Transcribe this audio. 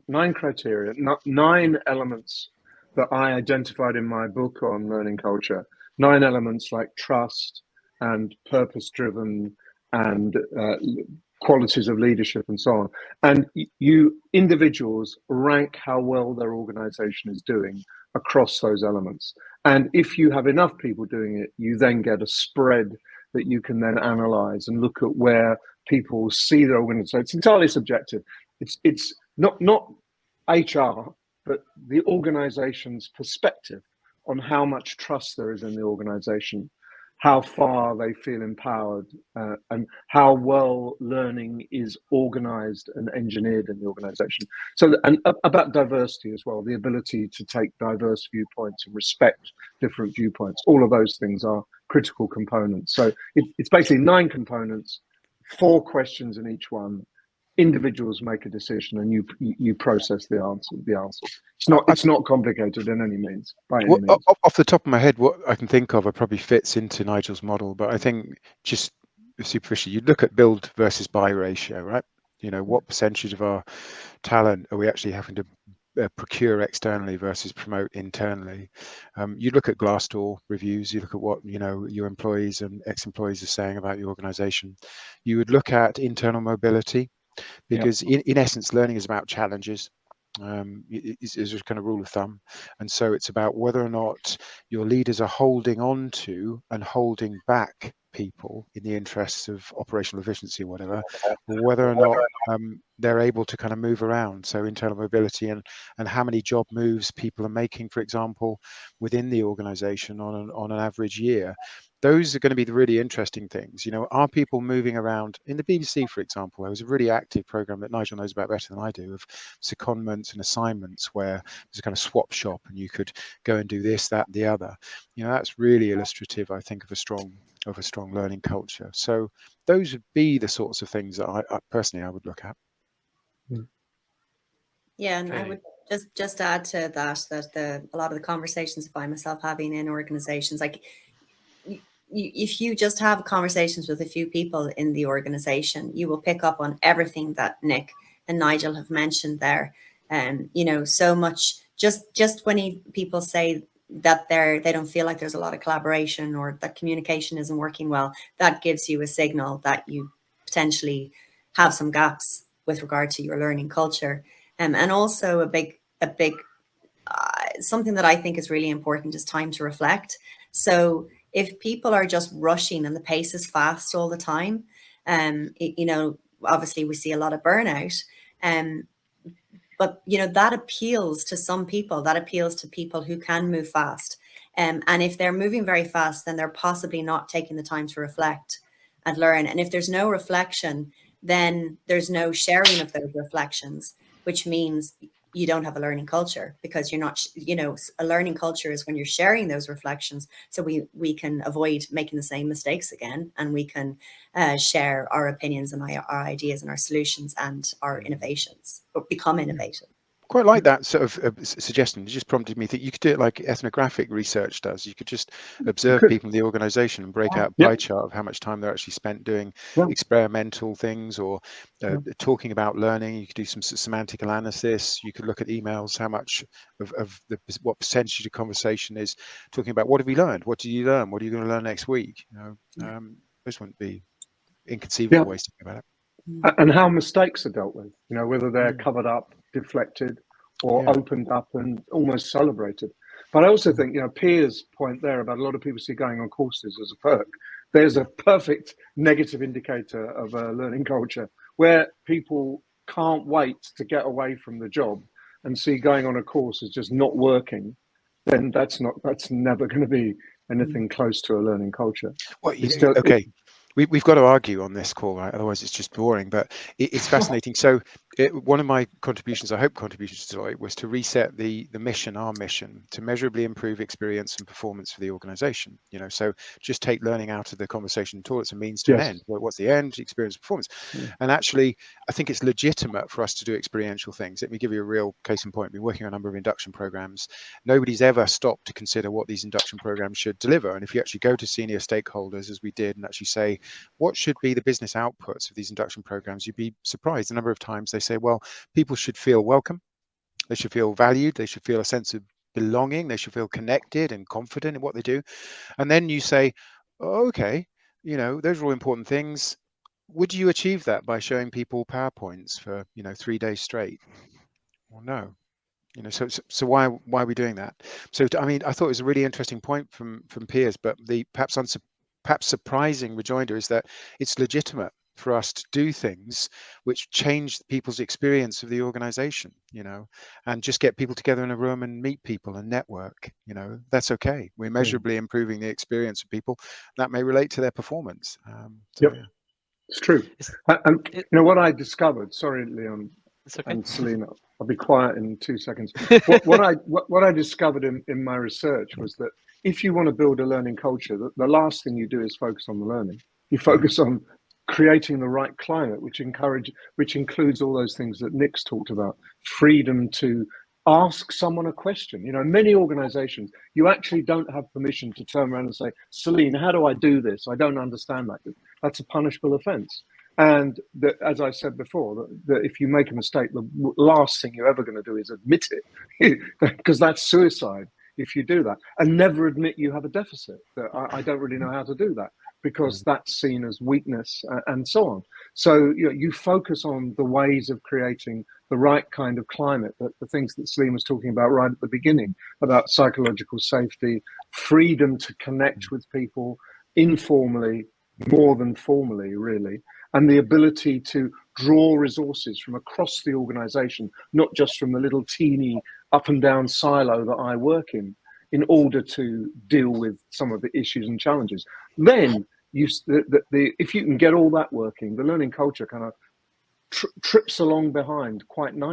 nine criteria, 9 elements that I identified in my book on learning culture. 9 elements like trust and purpose-driven and qualities of leadership and so on. And you individuals rank how well their organization is doing across those elements. And if you have enough people doing it, you then get a spread that you can then analyze and look at where people see their organization. So it's entirely subjective. It's not HR, but the organization's perspective on how much trust there is in the organization, how far they feel empowered, and how well learning is organized and engineered in the organization. So, and about diversity as well, the ability to take diverse viewpoints and respect different viewpoints. All of those things are critical components. So it's basically 9 components, 4 questions in each one. Individuals make a decision, and you process the answer. It's not complicated in any means. By any means. Off the top of my head, what I can think of, it probably fits into Nigel's model. But I think just superficially, you look at build versus buy ratio, right? What percentage of our talent are we actually having to procure externally versus promote internally? You look at Glassdoor reviews, you look at what your employees and ex-employees are saying about your organization. You would look at internal mobility, because in essence, learning is about challenges. Is a kind of rule of thumb, and so it's about whether or not your leaders are holding on to and holding back people in the interests of operational efficiency or whatever, or whether or not they're able to kind of move around. So internal mobility and how many job moves people are making, for example, within the organization on an average year. Those are going to be the really interesting things. Are people moving around? In the BBC, for example, there was a really active program that Nigel knows about better than I do, of secondments and assignments, where there's a kind of swap shop and you could go and do this, that, the other. That's really illustrative, I think, of a strong learning culture. So those would be the sorts of things that I personally would look at. Yeah, and I would just add to that a lot of the conversations I find myself having in organizations, like if you just have conversations with a few people in the organization, you will pick up on everything that Nick and Nigel have mentioned there. So much just when people say that they don't feel like there's a lot of collaboration or that communication isn't working well, that gives you a signal that you potentially have some gaps with regard to your learning culture. And also a big something that I think is really important is time to reflect. So if people are just rushing and the pace is fast all the time, obviously we see a lot of burnout. But that appeals to some people. That appeals to people who can move fast. And if they're moving very fast, then they're possibly not taking the time to reflect and learn. And if there's no reflection, then there's no sharing of those reflections, which means you don't have a learning culture, because you're not, a learning culture is when you're sharing those reflections. So we can avoid making the same mistakes again, and we can share our opinions and our ideas and our solutions and our innovations, or become innovative. Quite like that sort of suggestion. It just prompted me that you could do it like ethnographic research does. You could just observe people in the organization and break out a pie chart of how much time they're actually spent doing experimental things or talking about learning. You could do some semantic analysis. You could look at emails, how much of what percentage of conversation is talking about what have we learned? What did you learn? What are you going to learn next week? Those wouldn't be inconceivable ways to think about it. And how mistakes are dealt with, whether they're covered up, deflected, or opened up and almost celebrated. But I also think, Piers' point there about a lot of people see going on courses as a perk. There's a perfect negative indicator of a learning culture where people can't wait to get away from the job and see going on a course is just not working. Then that's never going to be anything close to a learning culture. Well, okay. We've got to argue on this call, right? Otherwise, it's just boring. But it's fascinating. So, one of my contributions to Deloitte, was to reset the mission, our mission, to measurably improve experience and performance for the organisation. So just take learning out of the conversation at all. It's a means to an end. What's the end? Experience, performance. And actually, I think it's legitimate for us to do experiential things. Let me give you a real case in point. I've been working on a number of induction programs. Nobody's ever stopped to consider what these induction programs should deliver. And if you actually go to senior stakeholders, as we did, and actually say, what should be the business outputs of these induction programs, you'd be surprised the number of times they say, well, people should feel welcome, they should feel valued, they should feel a sense of belonging, they should feel connected and confident in what they do. And then you say, oh, okay, you know, those are all important things. Would you achieve that by showing people PowerPoints for, you know, 3 days straight? Well, no. You know, so why are we doing that? So I mean, I thought it was a really interesting point from Piers, but the perhaps surprising rejoinder is that it's legitimate for us to do things which change people's experience of the organization, you know, and just get people together in a room and meet people and network. You know, that's okay. We're measurably improving the experience of people. That may relate to their performance. Yep, yeah. It's true. And you know what I discovered? Sorry, Leon. It's okay. And Selena, I'll be quiet in 2 seconds. What I discovered in my research was that if you want to build a learning culture, the last thing you do is focus on the learning. You focus on creating the right climate, which includes all those things that Nick's talked about. Freedom to ask someone a question. You know, many organizations, you actually don't have permission to turn around and say, Selena, how do I do this? I don't understand that. That's a punishable offense. And as I said before, that if you make a mistake, the last thing you're ever going to do is admit it, because that's suicide if you do that. And never admit you have a deficit. That I don't really know how to do that, because that's seen as weakness and so on. So you focus on the ways of creating the right kind of climate, the things that Selena was talking about right at the beginning, about psychological safety, freedom to connect with people informally, more than formally, really. And the ability to draw resources from across the organization, not just from the little teeny up and down silo that I work in order to deal with some of the issues and challenges. Then, if you can get all that working, the learning culture kind of trips along behind quite nicely.